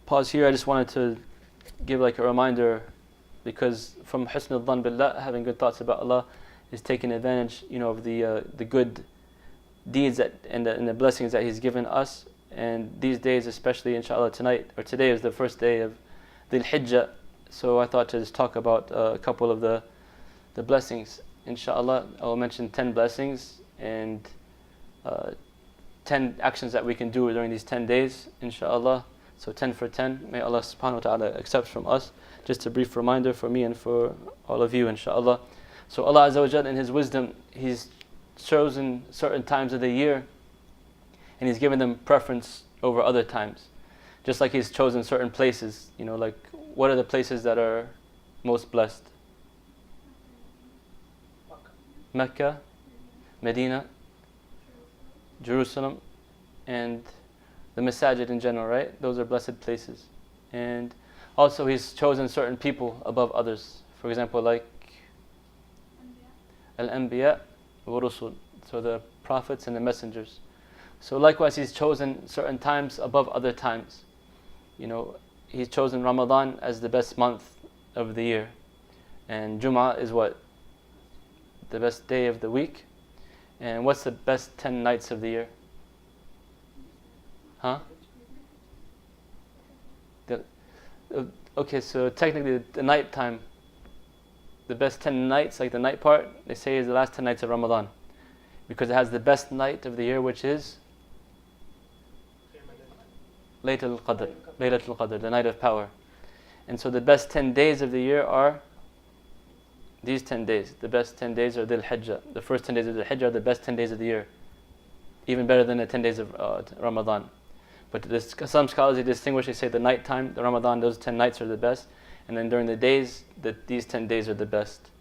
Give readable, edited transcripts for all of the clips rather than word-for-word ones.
pause here. I just wanted to give like a reminder, because from husn al-dhan billah, having good thoughts about Allah, is taking advantage, of the good deeds that and the blessings that He's given us. And these days, especially inshallah tonight or today, is the first day of Dhil Hijja. So I thought to just talk about a couple of the blessings. Inshallah, I will mention 10 blessings and 10 actions that we can do during these 10 days, inshallah. So 10 for 10. May Allah subhanahu wa ta'ala accept from us. Just a brief reminder for me and for all of you, inshallah. So Allah Azza wa Jal, in His wisdom, He's chosen certain times of the year and He's given them preference over other times. Just like He's chosen certain places, like what are the places that are most blessed? Mecca, Medina, Jerusalem, and the masajid in general, right? Those are blessed places. And also He's chosen certain people above others. For example, like Al-Anbiya wa Rusul, so the prophets and the messengers. So likewise, He's chosen certain times above other times. He's chosen Ramadan as the best month of the year. And Jum'ah is what? The best day of the week. And what's the best 10 nights of the year? Huh? Okay, so technically the night time, the best 10 nights, like the night part, they say is the last 10 nights of Ramadan. Because it has the best night of the year, which is Laylatul Qadr, the night of power. And so the best 10 days of the year are these 10 days. The best 10 days are Dhil Hijja. The first 10 days of Dhil Hijja are the best 10 days of the year. Even better than the 10 days of Ramadan. But some scholars, they distinguish, they say the night time, the Ramadan, those 10 nights are the best. And then during the days, these 10 days are the best.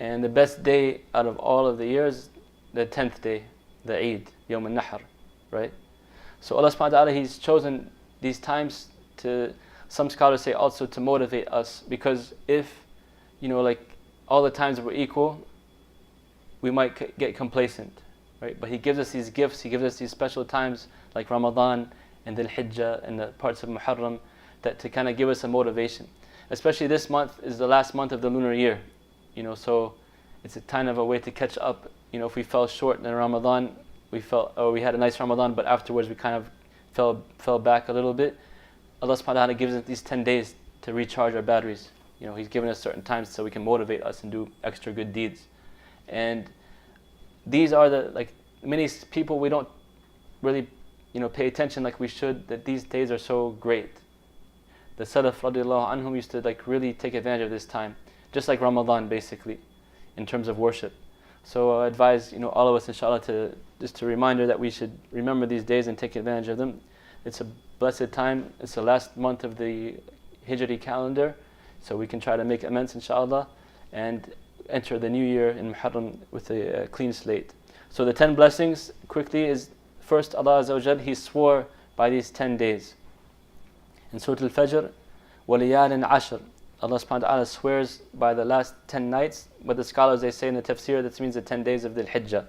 And the best day out of all of the years, the 10th day, the Eid, Yawm al-Nahr, right? So Allah subhanahu wa ta'ala, He's chosen these times to, some scholars say also to motivate us, because if, like all the times were equal, we might get complacent, right? But He gives us these gifts, He gives us these special times like Ramadan and Dhil Hijja and the parts of Muharram, that to kind of give us a motivation. Especially this month is the last month of the lunar year, so it's a kind of a way to catch up. If we fell short in Ramadan, we had a nice Ramadan, but afterwards we kind of fell back a little bit. Allah subhanahu wa ta'ala gives us these 10 days to recharge our batteries. He's given us certain times so we can motivate us and do extra good deeds. And these are many people, we don't really pay attention like we should, that these days are so great. The Salaf radiallahu anhum used to really take advantage of this time, just like Ramadan basically, in terms of worship. So I advise all of us, inshallah, to reminder that we should remember these days and take advantage of them. It's a blessed time. It's the last month of the Hijri calendar, so we can try to make amends, inshallah, and enter the new year in Muharram with a clean slate. So the 10 blessings, quickly, is first, Allah Azza wa Jal, He swore by these 10 days. In Surah Al-Fajr, وَلِيَالٍ عَشْرٍ, Allah subhanahu wa ta'ala swears by the last 10 nights, but the scholars, they say in the tafsir, that means the 10 days of Dhil Hijjah.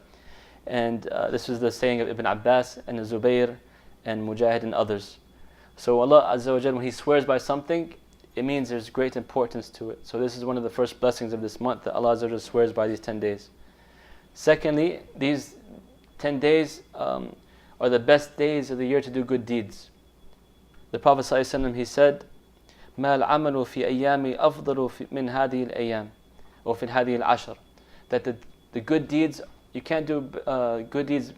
And this is the saying of Ibn Abbas and Zubayr and Mujahid and others. So Allah Azza wa Jal, when He swears by something, it means there's great importance to it. So this is one of the first blessings of this month, that Allah Azza wa Jal swears by these 10 days. Secondly, these 10 days are the best days of the year to do good deeds. The Prophet ﷺ, he said, مَا الْعَمَلُ فِي أَيَّامِ أَفْضَلُ مِنْ هَذِهِ الْأَيَّامِ or فِي هَذِهِ الْعَشْرِ, that the good deeds, you can't do good deeds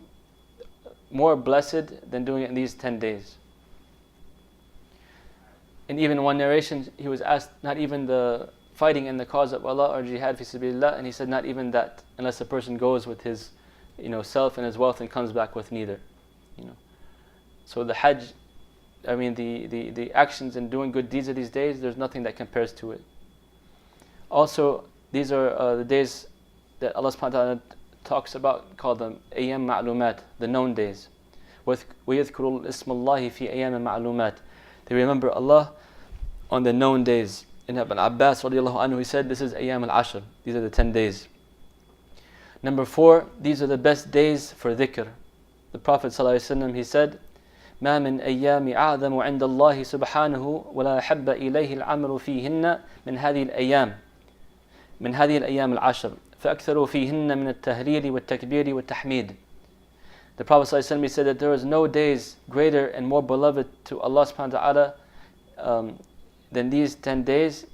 more blessed than doing it in these 10 days. And even in one narration, he was asked, not even the fighting in the cause of Allah or jihad fi sabilillah, and he said, not even that, unless a person goes with his self and his wealth and comes back with neither. So the Hajj, the actions and doing good deeds of these days, there's nothing that compares to it. Also, these are the days that Allah subhanahu wa ta'ala talks about, called them Ayyam Ma'lumat, the known days. وَيَذْكُرُ اسْمَ اللَّهِ فِي أَيَّامٍ مَعْلُومَات. They remember Allah on the known days. In Ibn Abbas radiallahu anhu, he said, this is Ayyam al-Ashr, these are the 10 days. Number 4, these are the best days for dhikr. The Prophet ﷺ, he said, ما من أيام أعظم عند الله سبحانه ولا أحب إليه العمل فيهن من هذه الأيام العشر فأكثروا فيهن من التهليل والتكبير والتحميد. The Prophet ﷺ said that there is no days greater and more beloved to Allah subhanahu wa ta'ala than these 10 days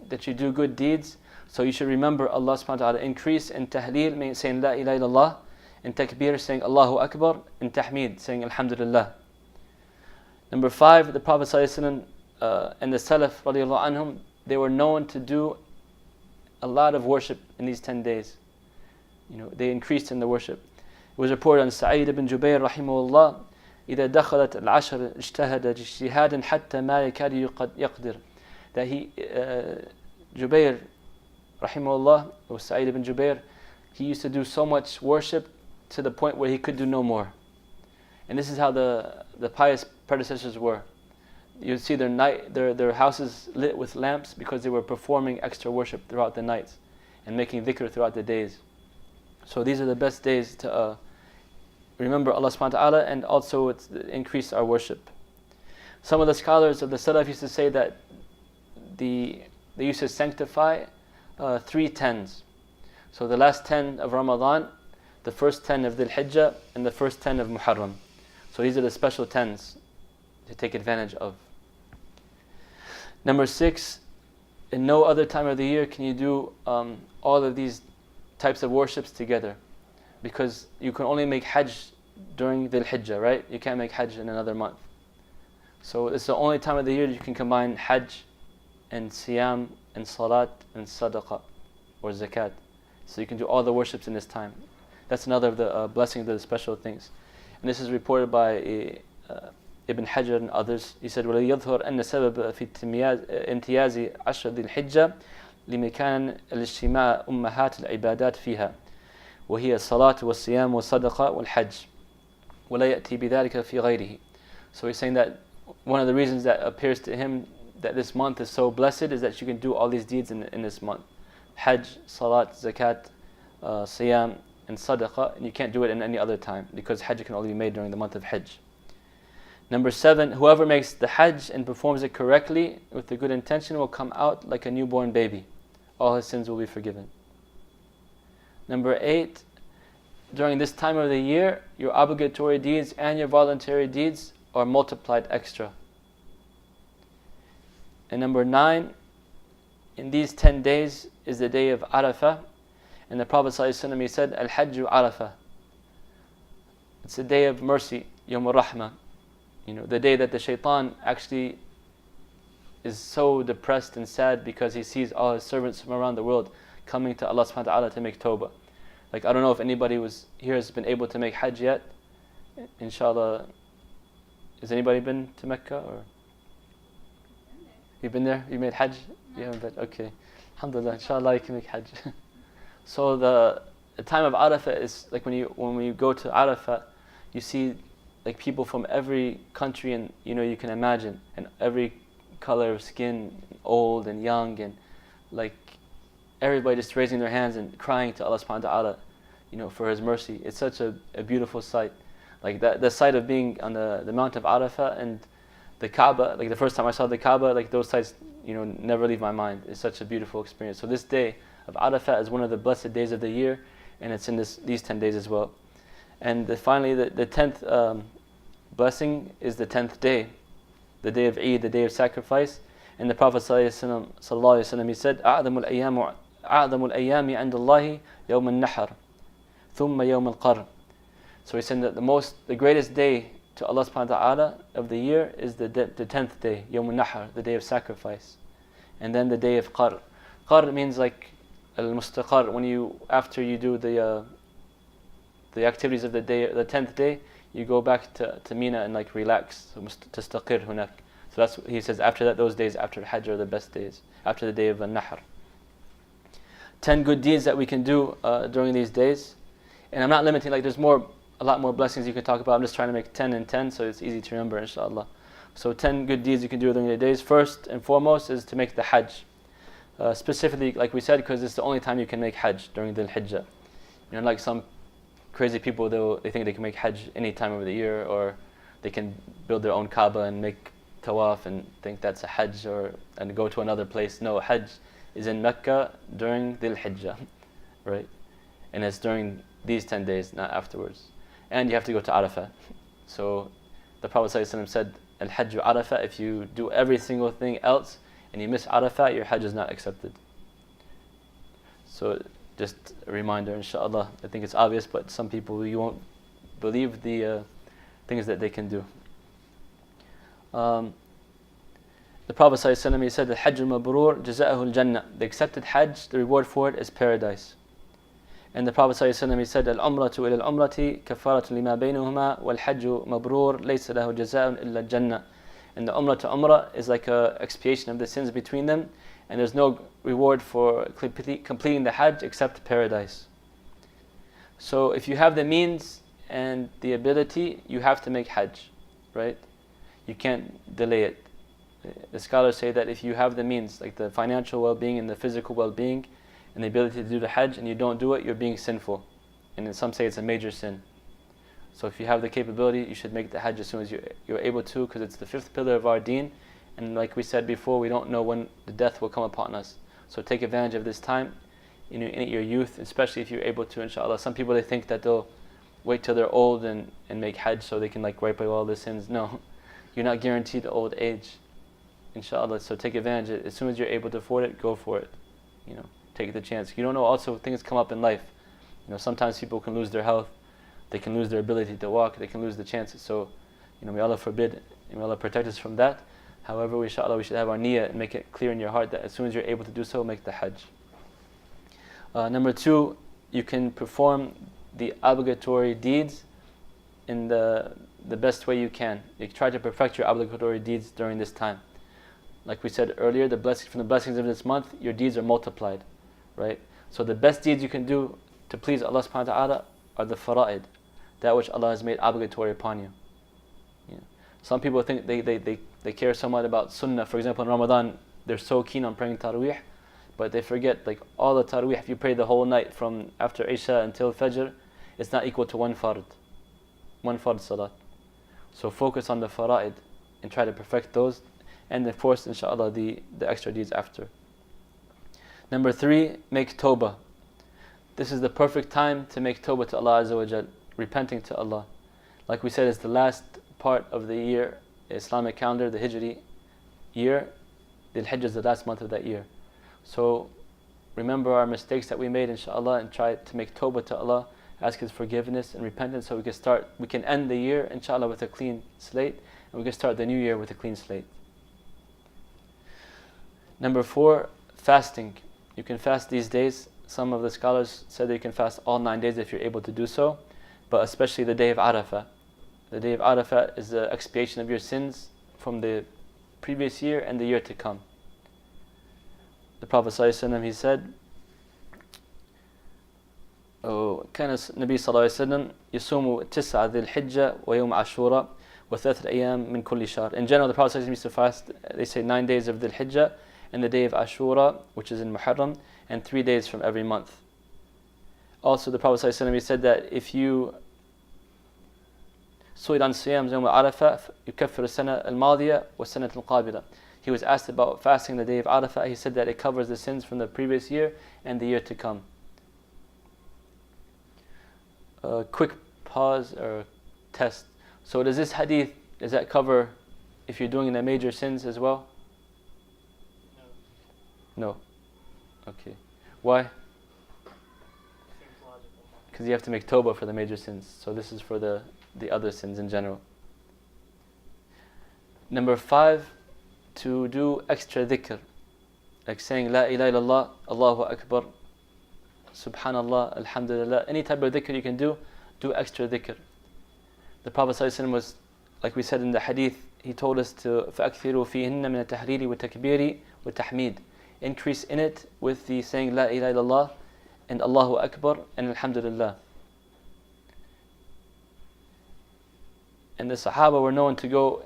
that you do good deeds. So you should remember Allah subhanahu wa ta'ala. Increase in tahleel, meaning saying La ilaha illallah, in takbir, saying Allahu Akbar, in tahmeed, saying Alhamdulillah. Number 5, the Prophet ﷺ and the Salaf radiallahu anhum, they were known to do a lot of worship in these 10 days. They increased in the worship. It was reported on Sa'id ibn Jubayr rahimahullah, إذا دخلت العشر اجتهد اجتهادا حتى ما يكاد يقدر. That Jubayr rahimahullah, or Sa'id ibn Jubayr, he used to do so much worship to the point where he could do no more. And this is how the pious predecessors were. You'd see their houses lit with lamps because they were performing extra worship throughout the nights and making dhikr throughout the days. So these are the best days to remember Allah subhanahu wa ta'ala, and also increase our worship. Some of the scholars of the Salaf used to say that they used to sanctify 3 tens. So the last 10 of Ramadan, the first 10 of Dhil Hijja, and the first 10 of Muharram. So these are the special 10s to take advantage of. Number 6, in no other time of the year can you do all of these types of worships together, because you can only make Hajj during Dhil Hijja, right? You can't make Hajj in another month. So it's the only time of the year you can combine Hajj and Siyam and Salat and Sadaqah or Zakat. So you can do all the worships in this time. That's another of the blessings of the special things. And this is reported by Ibn Hajar and others. He said, وَلَيَظْهُرْ أَنَّ سَبَبَ فِي امتياز عشر ذي الحجة لمكان الاجتماع أمهات العبادات فيها وهي الصلاة والصيام والصدقة والحج ولا يأتي بذلك في غيره. So he's saying that one of the reasons that appears to him that this month is so blessed is that you can do all these deeds in this month. Hajj, Salat, Zakat, Siyam, and Sadaqah, and you can't do it in any other time because Hajj can only be made during the month of Hajj. Number 7, whoever makes the Hajj and performs it correctly with a good intention will come out like a newborn baby. All his sins will be forgiven. Number 8, during this time of the year, your obligatory deeds and your voluntary deeds are multiplied extra. And number 9, in these 10 days is the day of Arafah. And the Prophet ﷺ, he said, Al-Hajju Arafah. It's the day of mercy, Yawm al-Rahmah. The day that the shaitan actually is so depressed and sad because he sees all his servants from around the world coming to Allah subhanahu wa ta'ala to make tawbah. Like, I don't know if anybody here has been able to make Hajj yet. Inshallah, has anybody been to Mecca? Or you've been there? You made Hajj? You haven't been? Okay. Alhamdulillah, inshallah you can make Hajj. So the time of Arafah is like when you go to Arafah, you see like people from every country and you can imagine, and every color of skin, old and young, and like everybody just raising their hands and crying to Allah subhanahu wa ta'ala, for His mercy. It's such a beautiful sight. Like the sight of being on the Mount of Arafah and the Kaaba, like the first time I saw the Kaaba, like those sights, never leave my mind. It's such a beautiful experience. So this day of Arafah is one of the blessed days of the year, and it's in these 10 days as well. And finally, the 10th blessing is the 10th day, the day of Eid, the day of sacrifice. And the Prophet ﷺ, he said, أعظم الأيام عند الله يوم النحر ثم يوم القر. So he said that the greatest day to Allah subhanahu wa ta'ala of the year is the 10th day, Yawm al-Nahr, the day of sacrifice. And then the day of Qar. Qar means like al-mustaqar, after you do the activities of the day, the 10th day, you go back to Mina and like relax. So tastaqir hunak. So that's, he says, after that, those days after Hajj are the best days, after the day of al-Nahr. 10 good deeds that we can do during these days. And I'm not limiting, like there's a lot more blessings you can talk about. I'm just trying to make 10 and 10 so it's easy to remember, inshallah. So 10 good deeds you can do during the days. First and foremost is to make the Hajj. Specifically, like we said, because it's the only time you can make Hajj during Dhil Hijja. Like some crazy people, they think they can make Hajj any time of the year, or they can build their own Kaaba and make tawaf and think that's a Hajj and go to another place. No, Hajj is in Mecca during Dhil Hijja, right? And it's during these 10 days, not afterwards. And you have to go to Arafah. So the Prophet ﷺ said, Al-Hajj Arafah, if you do every single thing else and you miss Arafah, your Hajj is not accepted. So just a reminder, inshallah. I think it's obvious, but some people, you won't believe the things that they can do. The Prophet ﷺ, he said, Al-Hajj al-Mabrur jaza'ahu al-Jannah. The accepted Hajj, the reward for it is paradise. And the Prophet ﷺ, he said, Al-Umratu ila al-Umrati kafaratu lima baynahuma wal-Hajju mabrur laysa lahu jaza'un illa al-Jannah. And the Umrah to Umrah is like a expiation of the sins between them, and there's no reward for completing the Hajj except paradise. So if you have the means and the ability, you have to make Hajj, right? You can't delay it. The scholars say that if you have the means, like the financial well-being and the physical well-being and the ability to do the Hajj, and you don't do it, you're being sinful. And then some say it's a major sin. So if you have the capability, you should make the Hajj as soon as you're able to, because it's the fifth pillar of our deen. And like we said before, we don't know when the death will come upon us. So take advantage of this time in your youth, especially if you're able to, inshallah. Some people, they think that they'll wait till they're old and make Hajj so they can like wipe away all the sins. No, you're not guaranteed old age, inshallah. So take advantage of it. As soon as you're able to afford it, go for it. Take the chance. You don't know, also things come up in life. Sometimes people can lose their health, they can lose their ability to walk, they can lose the chances. So, may Allah forbid, and may Allah protect us from that. However, inshallah, we should have our niyyah and make it clear in your heart that as soon as you're able to do so, make the Hajj. Number 2, you can perform the obligatory deeds in the best way you can. You try to perfect your obligatory deeds during this time. Like we said earlier, from the blessings of this month, your deeds are multiplied, right? So the best deeds you can do to please Allah subhanahu wa ta'ala are the fara'id, that which Allah has made obligatory upon you. Some people think they care so much about sunnah. For example, in Ramadan, they're so keen on praying taraweeh, but they forget, like, all the taraweeh, if you pray the whole night from after Isha until Fajr, it's not equal to one fard salat. So focus on the fara'id and try to perfect those, and of course, inshallah, the extra deeds after. Number 3, make tawbah. This is the perfect time to make tawbah to Allah Azza wa Jal, repenting to Allah. Like we said, it's the last part of the year, Islamic calendar, the Hijri year. Dhil Hijja is the last month of that year. So remember our mistakes that we made, inshallah, and try to make tawbah to Allah, ask His forgiveness and repentance, so we can end the year, inshallah, with a clean slate, and we can start the new year with a clean slate. Number 4, fasting. You can fast these days. Some of the scholars said that you can fast all 9 days if you're able to do so, but especially the day of Arafah. The day of Arafah is the expiation of your sins from the previous year and the year to come. The Prophet ﷺ, he said, كان النبي صلى الله عليه وسلم يصوم 9 ذي الحجة ويوم عاشوراء وثلاثة أيام من كل شهر. In general, the Prophet ﷺ used to fast, they say 9 days of Dhil Hijja and the day of Ashura, which is in Muharram, and 3 days from every month. Also, the Prophet ﷺ, he said that if you سئل عن صيام يوم عرفة يكفر السنة الماضية والسنة القابلة. He was asked about fasting the day of Arafah. He said that it covers the sins from the previous year and the year to come. A quick pause or test. So does this hadith, does that cover if you're doing the major sins as well? No. Okay. Why? Because you have to make tawbah for the major sins. So this is for the other sins in general. Number 5, to do extra dhikr, like saying La ilaha illallah, Allahu Akbar, Subhanallah, Alhamdulillah. Any type of dhikr you can do extra dhikr. The Prophet ﷺ was, like we said in the hadith, he told us to فَأَكْثِرُوا فِيهِنَّ مِنَ التَّحْلِيلِ وَالتَّكْبِيرِ وَالتَّحْمِيدِ. Increase in it with the saying La ilaha illallah and Allahu Akbar and Alhamdulillah. And the Sahaba were known to go,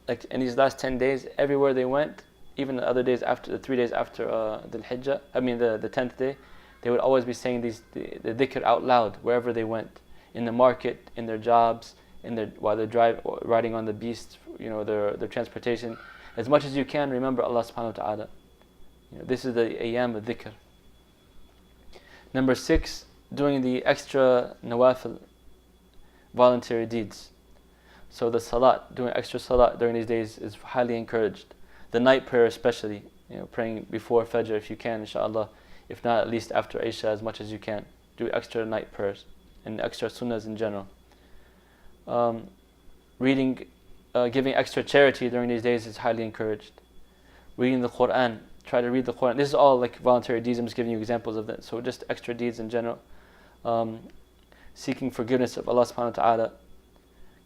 like in these last 10 days, everywhere they went, even the other days after, the 3 days after the Hijjah, the 10th day, they would always be saying the dhikr out loud wherever they went, in the market, in their jobs, while they're riding on the beast, their transportation. As much as you can, remember Allah subhanahu wa ta'ala. This is the ayyam al-dhikr. Number 6, doing the extra nawafil, voluntary deeds. So the salat, doing extra salat during these days is highly encouraged. The night prayer especially, praying before Fajr if you can, inshallah. If not, at least after Isha as much as you can. Do extra night prayers and extra sunnahs in general. Reading, giving extra charity during these days is highly encouraged. Reading the Quran, try to read the Quran. This is all like voluntary deeds. I'm just giving you examples of that. So just extra deeds in general. Seeking forgiveness of Allah subhanahu wa ta'ala.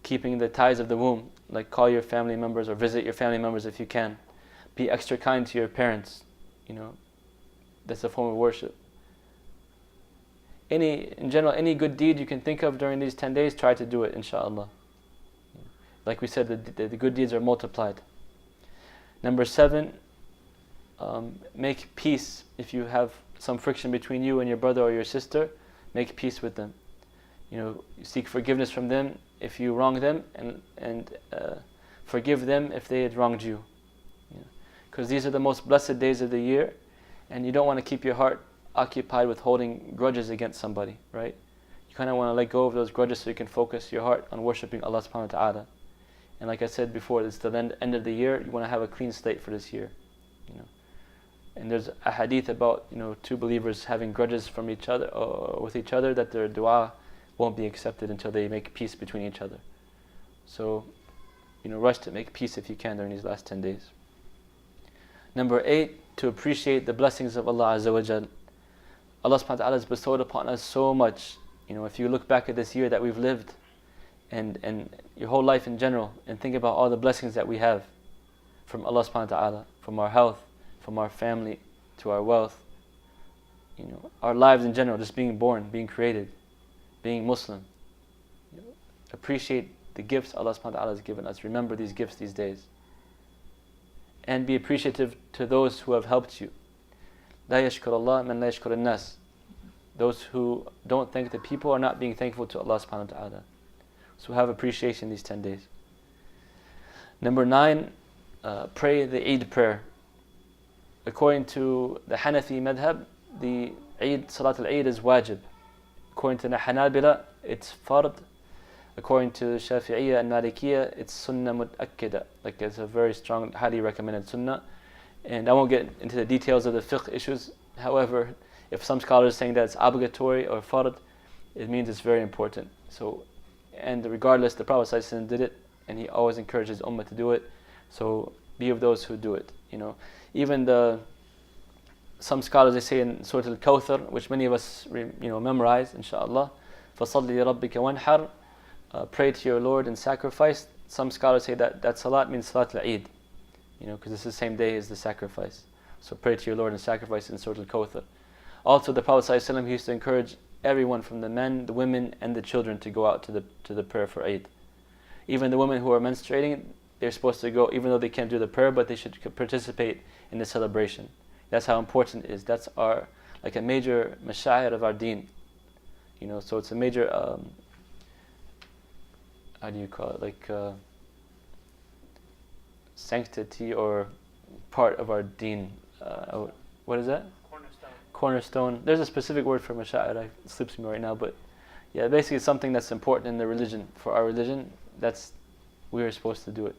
Keeping the ties of the womb, like call your family members or visit your family members if you can. Be extra kind to your parents. That's a form of worship. In general, any good deed you can think of during these 10 days, try to do it, inshallah. Like we said, the good deeds are multiplied. Number 7, make peace. If you have some friction between you and your brother or your sister, make peace with them. Seek forgiveness from them if you wrong them, and forgive them if they had wronged you. Because these are the most blessed days of the year, and you don't want to keep your heart occupied with holding grudges against somebody, right? You kind of want to let go of those grudges so you can focus your heart on worshipping Allah subhanahu wa ta'ala. And like I said before, it's the end of the year. You want to have a clean slate for this year. And there's a hadith about two believers having grudges from each other or with each other, that their dua won't be accepted until they make peace between each other. So, rush to make peace if you can during these last 10 days. Number 8, to appreciate the blessings of Allah Azza wa Jal. Allah subhanahu wa ta'ala has bestowed upon us so much. If you look back at this year that we've lived, and your whole life in general, and think about all the blessings that we have from Allah subhanahu wa ta'ala, from our health, from our family, to our wealth, our lives in general, just being born, being created, being Muslim. Appreciate the gifts Allah subhanahu wa ta'ala has given us. Remember these gifts these days. And be appreciative to those who have helped you. La yashkur Allah man la yashkur al-nas. Those who don't thank the people are not being thankful to Allah subhanahu wa ta'ala. So have appreciation these 10 days. Number 9, pray the Eid prayer. According to the Hanafi madhab, the Salat al-Eid is wajib. According to the Hanabila, it's fard. According to Shafi'iyya and Malikiyya, it's sunnah mut'akkida. Like it's a very strong, highly recommended sunnah. And I won't get into the details of the fiqh issues. However, if some scholars are saying that it's obligatory or fard, it means it's very important. And regardless, the Prophet ﷺ did it, and he always encourages ummah to do it. So be of those who do it. Even some scholars, they say in Surah Al-Kawthar, which many of us memorize, inshallah, فَصَلِّ لِرَبِّكَ وَانْحَرْ, pray to your Lord and sacrifice. Some scholars say that salat means Salat al-Eid, because it's the same day as the sacrifice. So pray to your Lord and sacrifice in Surah Al-Kawthar. Also, the Prophet ﷺ used to encourage everyone, from the men, the women, and the children, to go out to the prayer for Eid. Even the women who are menstruating, they're supposed to go, even though they can't do the prayer, but they should participate in the celebration. That's how important it is. That's a major masha'ir of our deen. So it's a major, how do you call it, sanctity or part of our deen. What is that? Cornerstone. There's a specific word for masha'ir, it slips me right now, but yeah, basically it's something that's important in the religion. For our religion, we are supposed to do it.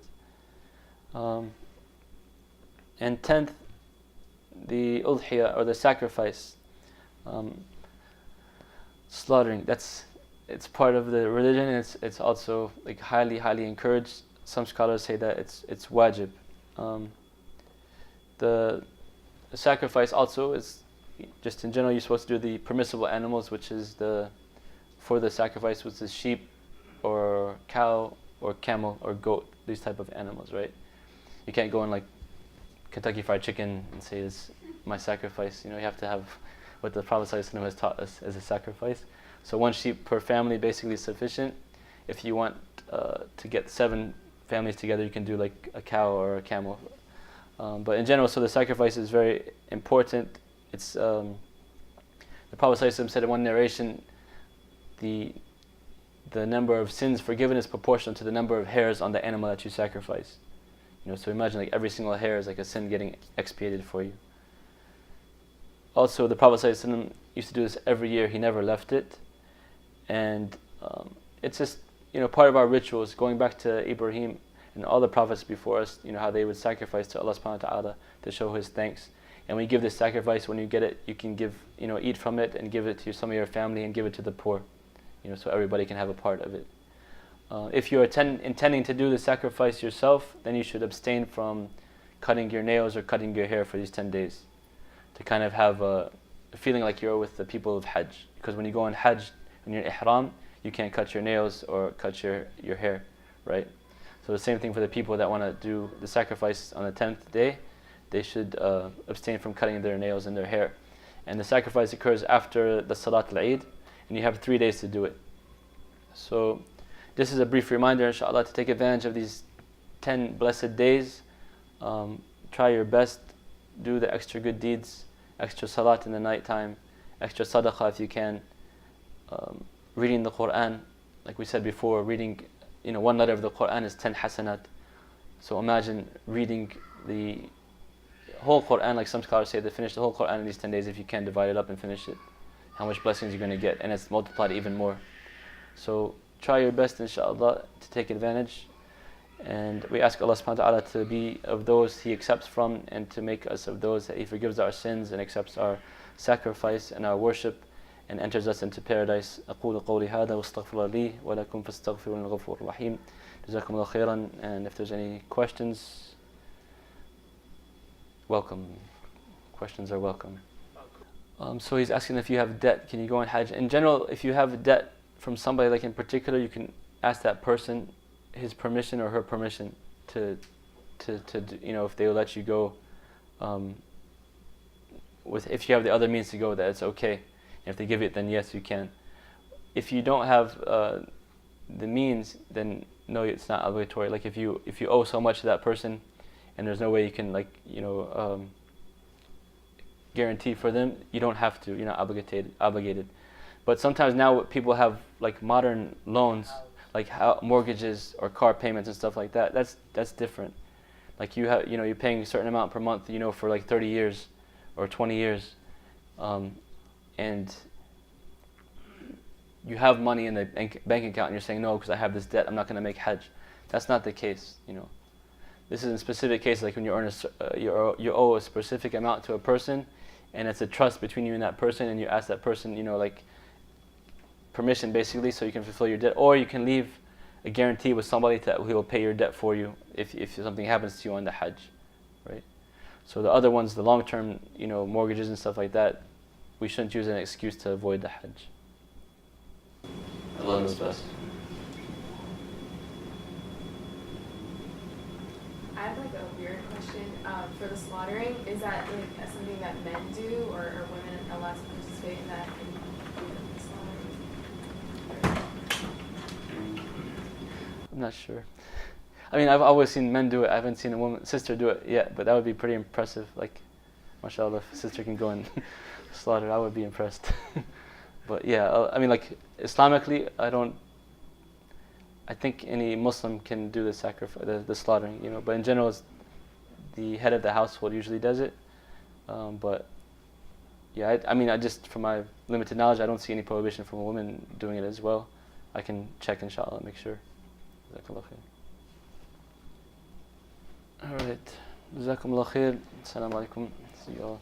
And 10th, the udhiyah, or the sacrifice, slaughtering. It's part of the religion, and it's also highly encouraged. Some scholars say that it's wajib. The sacrifice also is, just in general, you're supposed to do the permissible animals, which is for the sacrifice, which is sheep or cow or camel or goat, these type of animals, right? You can't go in Kentucky Fried Chicken and say it's my sacrifice. You have to have what the Prophet ﷺ has taught us as a sacrifice. So 1 sheep per family basically is sufficient. If you want to get 7 families together, you can do a cow or a camel. But in general, so the sacrifice is very important. It's the Prophet ﷺ said in one narration, the the number of sins forgiven is proportional to the number of hairs on the animal that you sacrifice. So imagine like every single hair is like a sin getting expiated for you. Also, the Prophet ﷺ used to do this every year. He never left it. And it's just, part of our rituals, going back to Ibrahim and all the prophets before us, how they would sacrifice to Allah subhanahu wa ta'ala to show His thanks. And when you give this sacrifice, when you get it, you can give, eat from it and give it to some of your family and give it to the poor, so everybody can have a part of it. If you're intending to do the sacrifice yourself, then you should abstain from cutting your nails or cutting your hair for these 10 days to kind of have a feeling like you're with the people of Hajj. Because when you go on Hajj, when you're in Ihram, you can't cut your nails or cut your hair, right? So the same thing for the people that want to do the sacrifice on the 10th day, they should abstain from cutting their nails and their hair. And the sacrifice occurs after the Salat al-Eid, and you have 3 days to do it. So this is a brief reminder, inshallah, to take advantage of these 10 blessed days. Try your best, do the extra good deeds, extra salat in the night time, extra sadaqah if you can. Reading the Quran, like we said before, reading, one letter of the Quran is 10 hasanat. So imagine reading the whole Quran, like some scholars say, to finish the whole Quran in these 10 days, if you can divide it up and finish it, how much blessings you're going to get, and it's multiplied even more. So try your best, inshallah, to take advantage. And we ask Allah subhanahu wa ta'ala to be of those He accepts from, and to make us of those that He forgives our sins and accepts our sacrifice and our worship and enters us into paradise. أقول قولي هذا واستغفر لي ولكم فاستغفروا الغفور الرحيم. جزاكم الله خيرا. And if there's any questions, welcome. Questions are welcome. So he's asking if you have debt, can you go on Hajj? In general, if you have a debt from somebody, like in particular, you can ask that person his permission or her permission to if they will let you go, if you have the other means to go, that it's okay. And if they give it, then yes, you can. If you don't have the means, then no, it's not obligatory. Like if you owe so much to that person, and there's no way you can guarantee for them, you don't have to. You're not obligated. But sometimes now people have like modern loans, like mortgages or car payments and stuff like that. That's different. Like you're paying a certain amount per month, for like 30 years or 20 years, and you have money in the bank account, and you're saying, no, because I have this debt, I'm not going to make Hajj. That's not the case. This is in specific cases, like when you owe a specific amount to a person, and it's a trust between you and that person, and you ask that person, permission basically, so you can fulfill your debt, or you can leave a guarantee with somebody who will pay your debt for you if something happens to you on the Hajj, right? So the other ones, the long-term, mortgages and stuff like that, we shouldn't use an excuse to avoid the Hajj. Allah knows best. I have like a weird question. For the slaughtering, is that like something that men do, or are women allowed to participate in that? I'm not sure. I mean, I've always seen men do it. I haven't seen a sister do it yet, but that would be pretty impressive. Like, mashallah, if a sister can go and slaughter, I would be impressed. But yeah, I mean, like, Islamically, I think any Muslim can do the sacrifice, the slaughtering, but in general, it's the head of the household usually does it. But yeah, I mean, from my limited knowledge, I don't see any prohibition from a woman doing it as well. I can check, inshallah, and make sure. Jazakallah khair. All right. Jazakumullah khair. Assalamu alaikum. See you all.